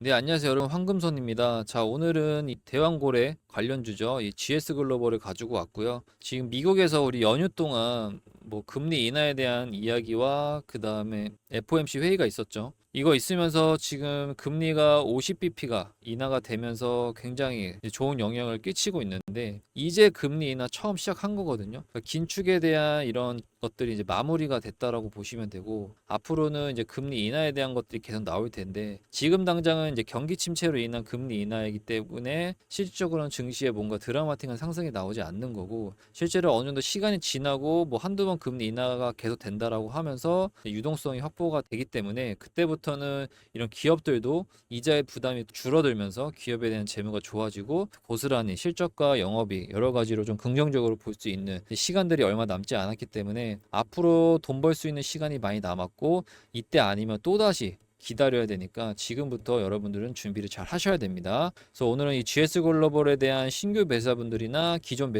네, 안녕하세요. 여러분, 황금손입니다. 자, 오늘은 이 대왕고래 관련주죠. 이 GS 글로벌을 가지고 왔고요. 지금 미국에서 우리 연휴 동안 뭐 금리 인하에 대한 이야기와 그 다음에 FOMC 회의가 있었죠. 이거 있으면서 지금 금리가 50bp가 인하가 되면서 굉장히 이제 좋은 영향을 끼치고 있는데 이제 금리 인하 처음 시작한 거거든요. 그러니까 긴축에 대한 이런 것들이 이제 마무리가 됐다라고 보시면 되고 앞으로는 이제 금리 인하에 대한 것들이 계속 나올 텐데 지금 당장은 이제 경기 침체로 인한 금리 인하이기 때문에 실질적으로는 증시에 뭔가 드라마틱한 상승이 나오지 않는 거고 실제로 어느 정도 시간이 지나고 뭐 한두 번 금리 인하가 계속 된다라고 하면서 유동성이 확보가 되기 때문에 그때부터는 이런 기업들도 이자의 부담이 줄어들면서 기업에 대한 재무가 좋아지고 고스란히 실적과 영업이 여러 가지로 좀 긍정적으로 볼 수 있는 시간들이 얼마 남지 않았기 때문에 앞으로 돈 벌 수 있는 시간이 많이 남았고 이때 아니면 또다시 기다려야 되니까 지금부터 여러분들은 준비를 잘 하셔야 됩니다. 그래서 오늘은 이 GS 글로벌에 대한 신규 매수자분들이나 기존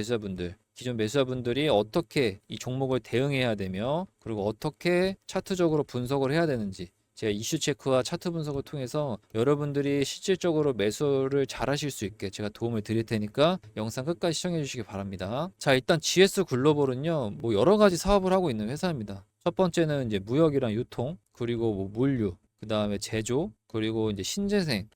매수자분들이 어떻게 이 종목을 대응해야 되며 그리고 어떻게 차트적으로 분석을 해야 되는지 제가 이슈 체크와 차트 분석을 통해서 여러분들이 실질적으로 매수를 잘 하실 수 있게 제가 도움을 드릴 테니까 영상 끝까지 시청해 주시기 바랍니다. 자, 일단 GS 글로벌은요, 뭐 여러 가지 사업을 하고 있는 회사입니다. 첫 번째는 이제 무역이랑 유통, 그리고 뭐 물류, 그 다음에 제조, 그리고 이제 신재생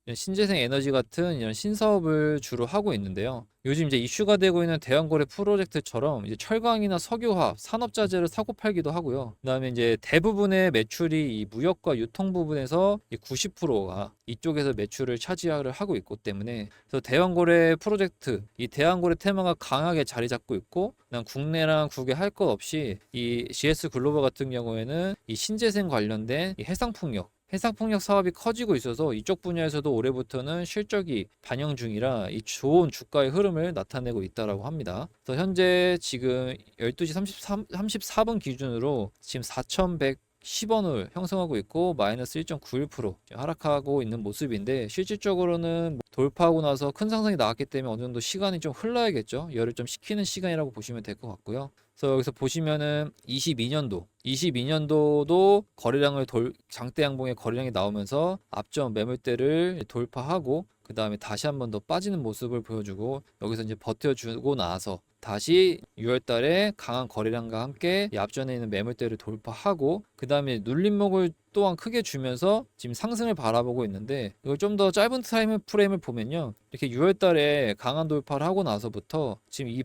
에너지 같은 이런 신사업을 주로 하고 있는데요. 요즘 이제 이슈가 되고 있는 대왕거래 프로젝트처럼 이제 철강이나 석유화학, 산업자재를 사고 팔기도 하고요. 그다음에 이제 대부분의 매출이 이 무역과 유통 부분에서 90%가 이쪽에서 매출을 차지를 하고 있기 때문에 그래서 대왕거래 프로젝트, 이 대왕거래 테마가 강하게 자리 잡고 있고, 그냥 국내랑 국외 할 것 없이 이 GS 글로벌 같은 경우에는 이 신재생 관련된 이 해상풍력 사업이 커지고 있어서 이쪽 분야에서도 올해부터는 실적이 반영 중이라 이 좋은 주가의 흐름을 나타내고 있다라고 합니다. 그래서 현재 지금 12시 34분 기준으로 지금 4,110원을 형성하고 있고 마이너스 1.91% 하락하고 있는 모습인데 실질적으로는 돌파하고 나서 큰 상승이 나왔기 때문에 어느 정도 시간이 좀 흘러야겠죠. 열을 좀 식히는 시간이라고 보시면 될 것 같고요. 그래서 여기서 보시면은 22년도도 장대 양봉의 거래량이 나오면서 앞전 매물대를 돌파하고 그 다음에 다시 한 번 더 빠지는 모습을 보여주고 여기서 이제 버텨주고 나서 다시 6월 달에 강한 거래량과 함께 이 앞전에 있는 매물대를 돌파하고 그 다음에 눌림목을 또한 크게 주면서 지금 상승을 바라보고 있는데 이걸 좀 더 짧은 타임 프레임을 보면요. 이렇게 6월 달에 강한 돌파를 하고 나서부터 지금 이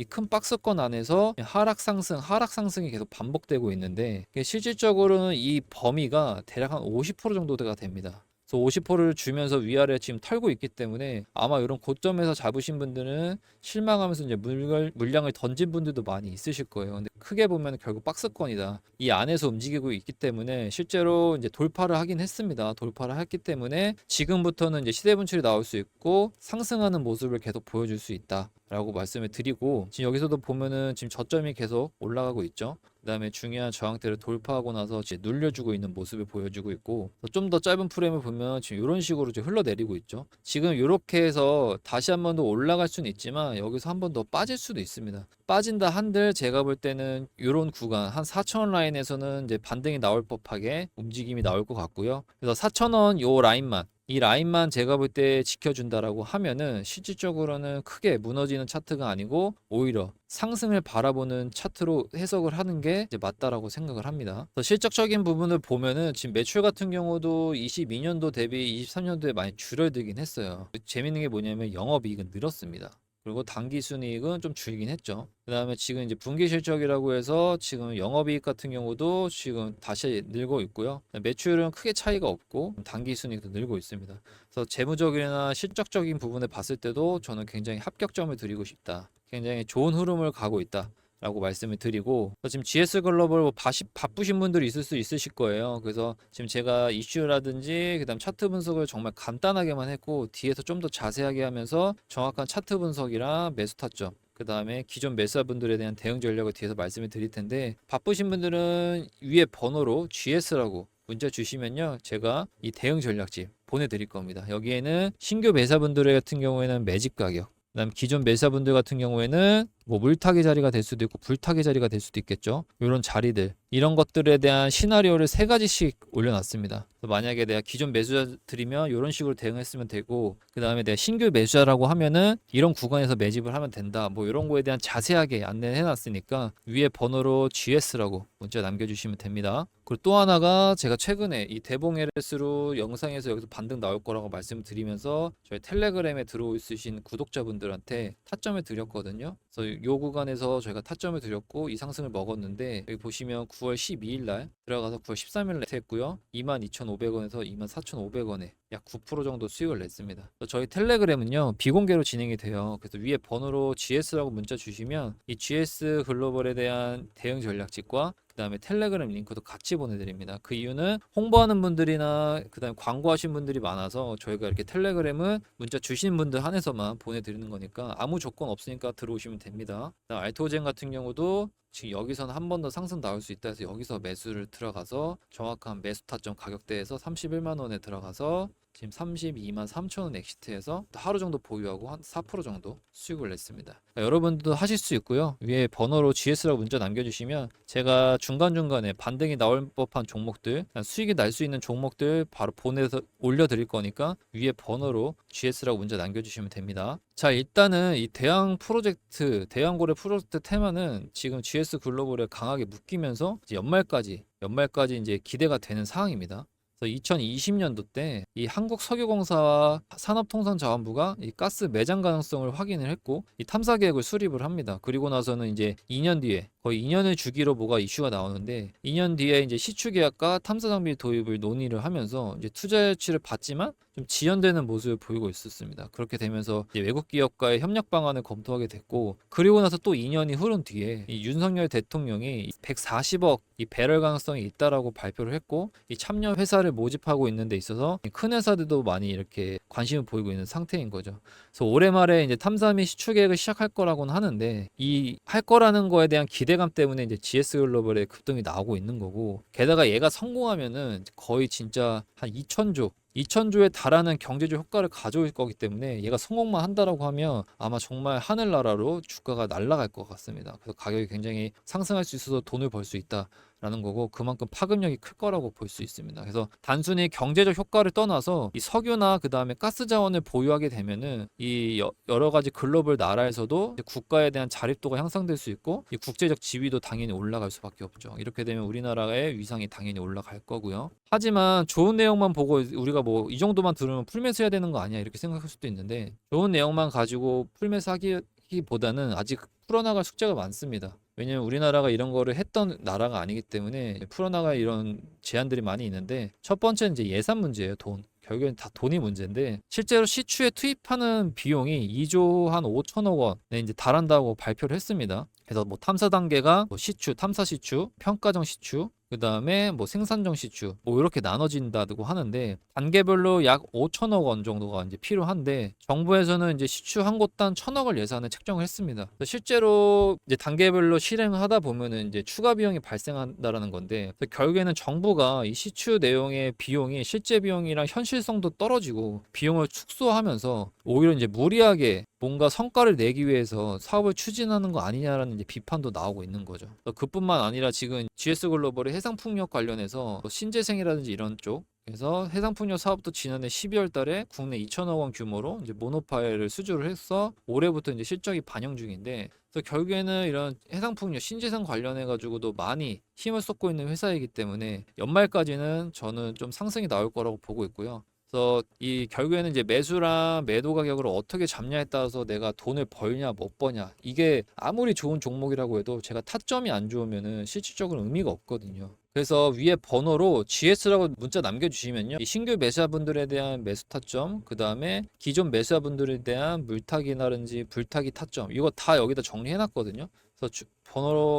큰 박스권 안에서 하락 상승이 계속 반복되고 있는데 실질적으로는 이 범위가 대략 한 50% 정도가 됩니다. 그래서 50%를 주면서 위아래 지금 털고 있기 때문에 아마 이런 고점에서 잡으신 분들은 실망하면서 이제 물량을 던진 분들도 많이 있으실 거예요. 근데 크게 보면 결국 박스권이다. 이 안에서 움직이고 있기 때문에 실제로 이제 돌파를 하긴 했습니다. 돌파를 했기 때문에 지금부터는 이제 시대 분출이 나올 수 있고 상승하는 모습을 계속 보여줄 수 있다. 라고 말씀을 드리고 지금 여기서도 보면은 지금 저점이 계속 올라가고 있죠. 그 다음에 중요한 저항대를 돌파하고 나서 이제 눌려주고 있는 모습을 보여주고 있고 좀 더 짧은 프레임을 보면 지금 이런 식으로 이제 흘러내리고 있죠. 지금 이렇게 해서 다시 한 번 더 올라갈 수는 있지만 여기서 한 번 더 빠질 수도 있습니다. 빠진다 한들 제가 볼 때는 이런 구간 한 4,000원 라인에서는 이제 반등이 나올 법하게 움직임이 나올 것 같고요. 그래서 4,000원 요 라인만 이 라인만 제가 볼 때 지켜준다라고 하면은 실질적으로는 크게 무너지는 차트가 아니고 오히려 상승을 바라보는 차트로 해석을 하는 게 이제 맞다라고 생각을 합니다. 그래서 실적적인 부분을 보면은 지금 매출 같은 경우도 22년도 대비 23년도에 많이 줄어들긴 했어요. 재밌는 게 뭐냐면 영업이익은 늘었습니다. 그리고 당기 순이익은 좀 줄긴 했죠. 그 다음에 지금 이제 분기 실적이라고 해서 지금 영업이익 같은 경우도 지금 다시 늘고 있고요. 매출은 크게 차이가 없고 당기 순이익도 늘고 있습니다. 그래서 재무적이나 실적적인 부분을 봤을 때도 저는 굉장히 합격점을 드리고 싶다. 굉장히 좋은 흐름을 가고 있다. 라고 말씀을 드리고 지금 GS 글로벌 뭐 바쁘신 분들이 있을 수 있으실 거예요. 그래서 지금 제가 이슈라든지 그다음 차트 분석을 정말 간단하게만 했고 뒤에서 좀 더 자세하게 하면서 정확한 차트 분석이랑 매수 타점 그 다음에 기존 매수자분들에 대한 대응 전략을 뒤에서 말씀을 드릴 텐데 바쁘신 분들은 위에 번호로 GS라고 문자 주시면요 제가 이 대응 전략집 보내드릴 겁니다. 여기에는 신규 매수자분들 같은 경우에는 매집 가격 그다음 기존 매수자분들 같은 경우에는 뭐 물타기 자리가 될 수도 있고 불타기 자리가 될 수도 있겠죠. 이런 자리들, 이런 것들에 대한 시나리오를 3가지씩 올려놨습니다. 만약에 내가 기존 매수자들이면 이런 식으로 대응했으면 되고, 그 다음에 내가 신규 매수자라고 하면은 이런 구간에서 매집을 하면 된다, 뭐 이런 거에 대한 자세하게 안내를 해놨으니까 위에 번호로 GS라고 문자 남겨주시면 됩니다. 그리고 또 하나가, 제가 최근에 이 대봉 LS로 영상에서 여기서 반등 나올 거라고 말씀을 드리면서 저희 텔레그램에 들어오신 구독자분들한테 타점을 드렸거든요. 그래서 이 구간에서 저희가 타점을 드렸고 이 상승을 먹었는데, 여기 보시면 9월 12일 날 들어가서 9월 13일 날 했고요. 22,500원에서 24,500원에 약 9% 정도 수익을 냈습니다. 저희 텔레그램은요, 비공개로 진행이 돼요. 그래서 위에 번호로 GS라고 문자 주시면 이 GS 글로벌에 대한 대응 전략집과 그 다음에 텔레그램 링크도 같이 보내드립니다. 그 이유는 홍보하는 분들이나 그 다음에 광고하신 분들이 많아서 저희가 이렇게 텔레그램은 문자 주신 분들 한해서만 보내드리는 거니까 아무 조건 없으니까 들어오시면 됩니다. 알토젠 같은 경우도 지금 여기서는 한 번 더 상승 나올 수 있다 해서 여기서 매수를 들어가서 정확한 매수 타점 가격대에서 31만 원에 들어가서 지금 32만 3천 원 엑시트해서 하루 정도 보유하고 한 4% 정도 수익을 냈습니다. 그러니까 여러분도 하실 수 있고요. 위에 번호로 GS라고 문자 남겨주시면 제가 중간중간에 반등이 나올 법한 종목들, 수익이 날 수 있는 종목들 바로 보내서 올려드릴 거니까 위에 번호로 GS라고 문자 남겨주시면 됩니다. 자, 일단은 이 대항 프로젝트, 대항고래 프로젝트 테마는 지금 GS 글로벌에 강하게 묶이면서 이제 연말까지 이제 기대가 되는 상황입니다. 2020년도 때 이 한국석유공사와 산업통상자원부가 이 가스 매장 가능성을 확인을 했고 이 탐사 계획을 수립을 합니다. 그리고 나서는 이제 2년 뒤에 거의 2년을 주기로 뭐가 이슈가 나오는데, 2년 뒤에 이제 시추 계약과 탐사 장비 도입을 논의를 하면서 이제 투자 유치를 받지만 좀 지연되는 모습을 보이고 있었습니다. 그렇게 되면서 이제 외국 기업과의 협력 방안을 검토하게 됐고, 그리고 나서 또 2년이 흐른 뒤에 이 윤석열 대통령이 140억 이 배럴 가능성이 있다라고 발표를 했고, 이 참여 회사를 모집하고 있는 데 있어서 큰 회사들도 많이 이렇게 관심을 보이고 있는 상태인 거죠. 그래서 올해 말에 이제 탐사 및 시추 계획을 시작할 거라고는 하는데, 이 할 거라는 거에 대한 기대감 때문에 이제 GS 글로벌의 급등이 나오고 있는 거고, 게다가 얘가 성공하면은 거의 진짜 한 2천조에 달하는 경제적 효과를 가져올 거기 때문에 얘가 성공만 한다라고 하면 아마 정말 하늘나라로 주가가 날아갈 것 같습니다. 그래서 가격이 굉장히 상승할 수 있어서 돈을 벌 수 있다라는 거고, 그만큼 파급력이 클 거라고 볼 수 있습니다. 그래서 단순히 경제적 효과를 떠나서 이 석유나 그 다음에 가스 자원을 보유하게 되면은 이 여러 가지 글로벌 나라에서도 국가에 대한 자립도가 향상될 수 있고, 이 국제적 지위도 당연히 올라갈 수밖에 없죠. 이렇게 되면 우리나라의 위상이 당연히 올라갈 거고요. 하지만 좋은 내용만 보고 우리가 뭐 이 정도만 들으면 풀매수 해야 되는 거 아니야 이렇게 생각할 수도 있는데, 좋은 내용만 가지고 풀매수 하기보다는 아직 풀어나갈 숙제가 많습니다. 왜냐면 우리나라가 이런 거를 했던 나라가 아니기 때문에 풀어나갈 이런 제한들이 많이 있는데, 첫 번째는 이제 예산 문제예요. 돈. 결국엔 다 돈이 문제인데, 실제로 시추에 투입하는 비용이 2조 한 5천억 원에 이제 달한다고 발표를 했습니다. 그래서 뭐 탐사 단계가 뭐 시추, 탐사 시추, 평가정 시추, 그 다음에 뭐 생산정 시추, 뭐 이렇게 나눠진다고 하는데, 단계별로 약 5천억 원 정도가 이제 필요한데, 정부에서는 이제 시추 한 곳당 1,000억을 예산을 책정을 했습니다. 실제로 이제 단계별로 실행을 하다 보면은 이제 추가 비용이 발생한다라는 건데, 결국에는 정부가 이 시추 내용의 비용이 실제 비용이랑 현실성도 떨어지고 비용을 축소하면서 오히려 이제 무리하게 뭔가 성과를 내기 위해서 사업을 추진하는 거 아니냐라는 이제 비판도 나오고 있는 거죠. 그뿐만 아니라 지금 GS 글로벌의 해상풍력 관련해서 신재생이라든지 이런 쪽, 그래서 해상풍력 사업도 지난해 12월 달에 국내 2천억 원 규모로 이제 모노파일을 수주를 해서 올해부터 이제 실적이 반영 중인데, 그래서 결국에는 이런 해상풍력 신재생 관련해 가지고도 많이 힘을 쏟고 있는 회사이기 때문에 연말까지는 저는 좀 상승이 나올 거라고 보고 있고요. 그래서 이 결국에는 이제 매수랑 매도 가격을 어떻게 잡냐에 따라서 내가 돈을 벌냐 못 버냐, 이게 아무리 좋은 종목이라고 해도 제가 타점이 안 좋으면은 실질적으로 의미가 없거든요. 그래서 위에 번호로 GS라고 문자 남겨주시면요, 이 신규 매수자분들에 대한 매수 타점, 그 다음에 기존 매수자분들에 대한 물타기라든지 불타기 타점, 이거 다 여기다 정리해놨거든요. 그래서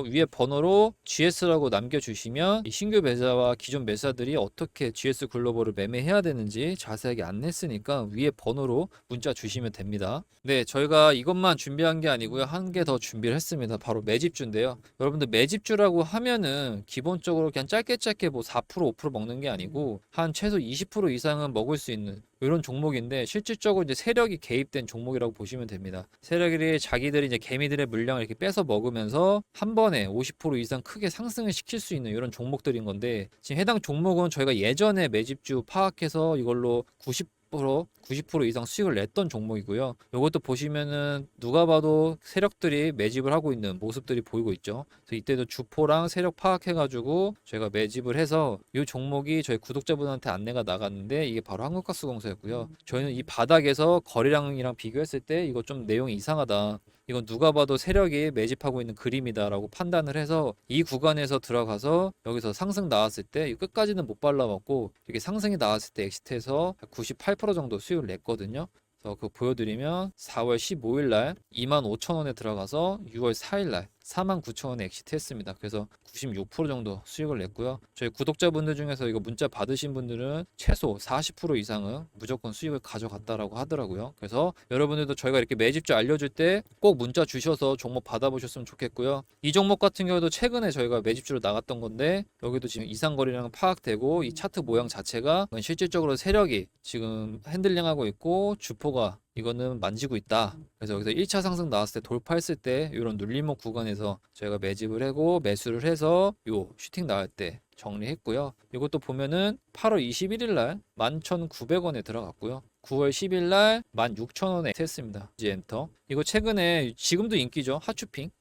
위에 번호로 GS라고 남겨주시면 이 신규 매수자와 기존 매수자들이 어떻게 GS 글로벌을 매매해야 되는지 자세하게 안냈으니까 위에 번호로 문자 주시면 됩니다. 네, 저희가 이것만 준비한 게 아니고요. 한 개 더 준비를 했습니다. 바로 매집주인데요. 여러분들 매집주라고 하면은 기본적으로 그냥 짧게 뭐 4% 5% 먹는 게 아니고 한 최소 20% 이상은 먹을 수 있는 이런 종목인데, 실질적으로 이제 세력이 개입된 종목이라고 보시면 됩니다. 세력이 자기들이 이제 개미들의 물량을 이렇게 뺏어 먹으면서 한 번에 50% 이상 크게 상승을 시킬 수 있는 이런 종목들인 건데, 지금 해당 종목은 저희가 예전에 매집주 파악해서 이걸로 90% 이상 수익을 냈던 종목이고요. 이것도 보시면은 누가 봐도 세력들이 매집을 하고 있는 모습들이 보이고 있죠. 그래서 이때도 주포랑 세력 파악해가지고 저희가 매집을 해서 이 종목이 저희 구독자분한테 안내가 나갔는데, 이게 바로 한국가스공사였고요. 저희는 이 바닥에서 거래량이랑 비교했을 때 이거 좀 내용이 이상하다, 이건 누가 봐도 세력이 매집하고 있는 그림이다라고 판단을 해서 이 구간에서 들어가서 여기서 상승 나왔을 때 끝까지는 못 발라먹고 이렇게 상승이 나왔을 때 엑시트해서 98% 정도 수익을 냈거든요. 그래서 그거 보여드리면 4월 15일 날 25,000원에 들어가서 6월 4일 날 49,000원에 엑시트 했습니다. 그래서 96% 정도 수익을 냈고요. 저희 구독자분들 중에서 이거 문자 받으신 분들은 최소 40% 이상은 무조건 수익을 가져갔다라고 하더라고요. 그래서 여러분들도 저희가 이렇게 매집주 알려줄 때 꼭 문자 주셔서 종목 받아보셨으면 좋겠고요. 이 종목 같은 경우도 최근에 저희가 매집주로 나갔던 건데, 여기도 지금 이상거래량 파악되고 이 차트 모양 자체가 실질적으로 세력이 지금 핸들링하고 있고 주포가 이거는 만지고 있다. 그래서 여기서 1차 상승 나왔을 때 돌파했을 때 이런 눌림목 구간에서 저희가 매집을 하고 매수를 해서 요 슈팅 나올 때 정리했고요. 이것도 보면은 8월 21일 날 11,900원에 들어갔고요. 9월 10일 날 16,000원에 했습니다. 이제 엔터. 이거 최근에 지금도 인기죠. 하추핑.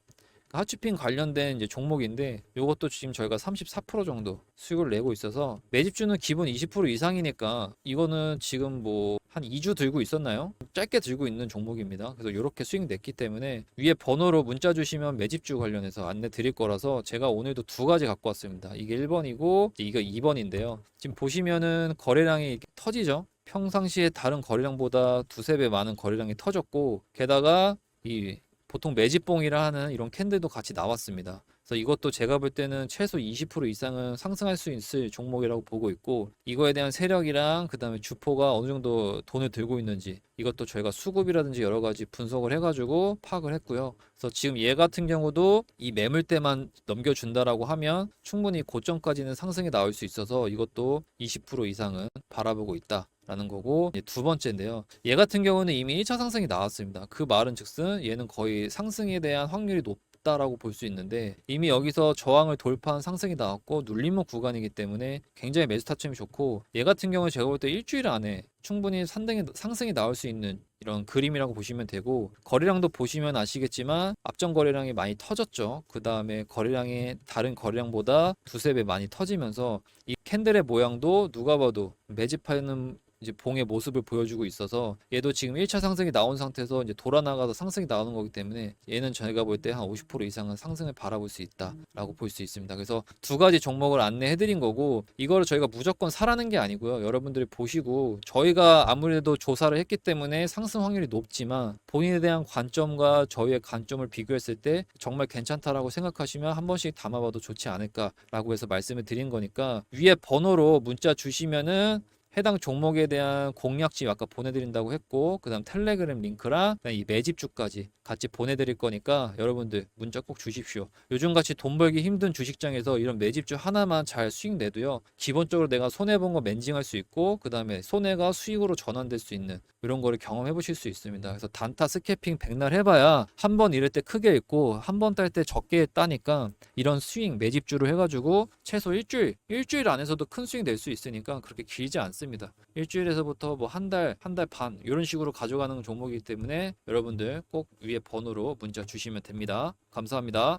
하추핑 관련된 이제 종목인데, 이것도 지금 저희가 34% 정도 수익을 내고 있어서 매집주는 기본 20% 이상이니까 이거는 지금 뭐 한 2주 들고 있었나요? 짧게 들고 있는 종목입니다. 그래서 이렇게 수익 냈기 때문에 위에 번호로 문자 주시면 매집주 관련해서 안내 드릴 거라서 제가 오늘도 두 가지 갖고 왔습니다. 이게 1번이고 이거 2번인데요. 지금 보시면은 거래량이 터지죠? 평상시에 다른 거래량보다 두세 배 많은 거래량이 터졌고, 게다가 이 보통 매집봉이라 하는 이런 캔들도 같이 나왔습니다. 그래서 이것도 제가 볼 때는 최소 20% 이상은 상승할 수 있을 종목이라고 보고 있고, 이거에 대한 세력이랑 그 다음에 주포가 어느 정도 돈을 들고 있는지 이것도 저희가 수급이라든지 여러 가지 분석을 해가지고 파악을 했고요. 그래서 지금 얘 같은 경우도 이 매물대만 넘겨준다라고 하면 충분히 고점까지는 상승이 나올 수 있어서 이것도 20% 이상은 바라보고 있다 라는 거고, 두 번째인데요. 얘 같은 경우는 이미 1차 상승이 나왔습니다. 그 말은 즉슨 얘는 거의 상승에 대한 확률이 높다라고 볼 수 있는데, 이미 여기서 저항을 돌파한 상승이 나왔고 눌림목 구간이기 때문에 굉장히 매수 타점이 좋고, 얘 같은 경우는 제가 볼 때 일주일 안에 충분히 상승이 나올 수 있는 이런 그림이라고 보시면 되고, 거래량도 보시면 아시겠지만 앞전 거래량이 많이 터졌죠. 그 다음에 거래량이 다른 거래량보다 두세 배 많이 터지면서 이 캔들의 모양도 누가 봐도 매집하는 이제 봉의 모습을 보여주고 있어서, 얘도 지금 1차 상승이 나온 상태에서 이제 돌아 나가서 상승이 나오는 거기 때문에 얘는 저희가 볼 때 한 50% 이상은 상승을 바라볼 수 있다라고 볼 수 있습니다. 그래서 두 가지 종목을 안내해 드린 거고, 이거를 저희가 무조건 사라는 게 아니고요. 여러분들이 보시고, 저희가 아무래도 조사를 했기 때문에 상승 확률이 높지만 본인에 대한 관점과 저희의 관점을 비교했을 때 정말 괜찮다라고 생각하시면 한 번씩 담아봐도 좋지 않을까라고 해서 말씀을 드린 거니까, 위에 번호로 문자 주시면은 해당 종목에 대한 공략집 아까 보내드린다고 했고, 그 다음 텔레그램 링크랑 이 매집주까지 같이 보내드릴 거니까 여러분들 문자 꼭 주십시오. 요즘같이 돈 벌기 힘든 주식장에서 이런 매집주 하나만 잘 수익 내도요, 기본적으로 내가 손해본 거 맨징할 수 있고, 그 다음에 손해가 수익으로 전환될 수 있는 이런 거를 경험해 보실 수 있습니다. 그래서 단타 스캐핑 백날 해봐야 한 번 이럴 때 크게 있고 한 번 딸 때 적게 따니까, 이런 수익 매집주를 해가지고 최소 일주일 안에서도 큰 수익 낼 수 있으니까 그렇게 길지 않습니다. 일주일에서부터 뭐 한 달 반 이런 식으로 가져가는 종목이기 때문에 여러분들 꼭 위에 번호로 문자 주시면 됩니다. 감사합니다.